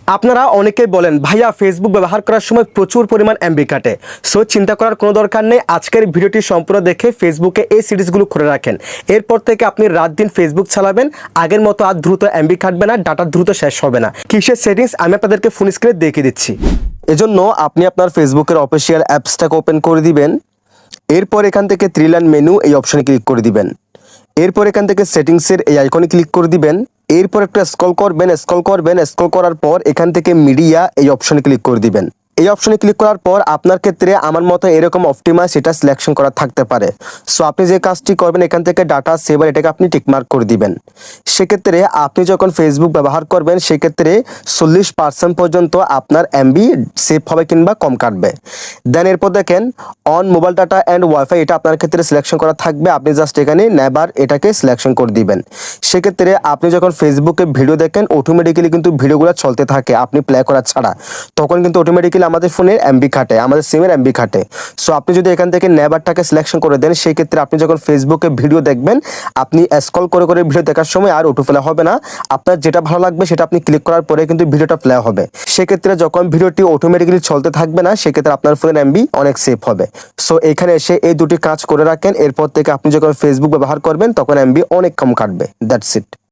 আপনারা অনেকেই বলেন ভাইয়া ফেসবুক ব্যবহার করার সময় প্রচুর পরিমাণ এমবি কাটে। সো চিন্তা করার কোনো দরকার নেই, আজকের ভিডিওটি সম্পূর্ণ দেখে ফেসবুকে এই সিরিজগুলো করে রাখেন। এরপর থেকে আপনি রাত দিন ফেসবুক চালাবেন, আগের মতো আর দ্রুত এমবি কাটবে না, ডাটা দ্রুত শেষ হবে না। কিসের সেটিংস আমি আপনাদেরকে ফোন স্ক্রিনে দেখিয়ে দিচ্ছি। এজন্য আপনি আপনার ফেসবুকের অফিসিয়াল অ্যাপসটাকে ওপেন করে দিবেন। এরপর এখান থেকে থ্রি লাইন মেনু এই অপশনে ক্লিক করে দিবেন। এরপর এখান থেকে সেটিংসের এই আইকনে ক্লিক করে দিবেন। এরপর একটা স্ক্রল করবেন, স্ক্রল করার পর এখান থেকে মিডিয়া এই অপশনে ক্লিক করে দিবেন। এই অপশনে ক্লিক করার পর আপনার ক্ষেত্রে আমার মতো এরকম অপটিমাইজ এটা সিলেকশন করা থাকতে পারে। সো আপনি যে কাজটি করবেন এখান থেকে ডাটা সেভার এটাকে আপনি টিকমার্ক করে দিবেন। সেক্ষেত্রে আপনি যখন ফেসবুক ব্যবহার করবেন সেক্ষেত্রে 40% পর্যন্ত আপনার এমবি সেভ হবে কিংবা কম কাটবে। দেন এরপর দেখেন on mobile data and wifi, এটা আপনার ক্ষেত্রে সিলেকশন করা থাকবে। আপনি জাস্ট এখানে নেভার এটাকে সিলেকশন করে দিবেন। সেক্ষেত্রে আপনি যখন ফেসবুকে ভিডিও দেখেন অটোমেটিক্যালি কিন্তু ভিডিওগুলো চলতে থাকে আপনি প্লে করা ছাড়া, তখন কিন্তু অটোমেটিক্যালি আমাদের ফোনের এমবি খাটে, আমাদের সিমের এমবি খাটে। সো আপনি যদি এখান থেকে নেভারটাকে সিলেকশন করে দেন সেই ক্ষেত্রে আপনি যখন ফেসবুকে ভিডিও দেখবেন আপনি স্ক্রল করে করে ভিডিও দেখার সময় আর অটো প্লে হবে না। আপনার যেটা ভালো লাগবে সেটা আপনি ক্লিক করার পরে কিন্তু ভিডিওটা প্লে হবে। সেক্ষেত্রে যখন ভিডিওটি অটোমেটিক্যালি চলতে থাকবে না সেক্ষেত্রে আপনার ফোনের এমবি অনেক সেভ হবে। সো এখানে এসে এই দুটি কাজ করে রাখেন, এরপর থেকে আপনি যখন ফেসবুক ব্যবহার করবেন তখন এমবি অনেক কম কাটবে। That's it.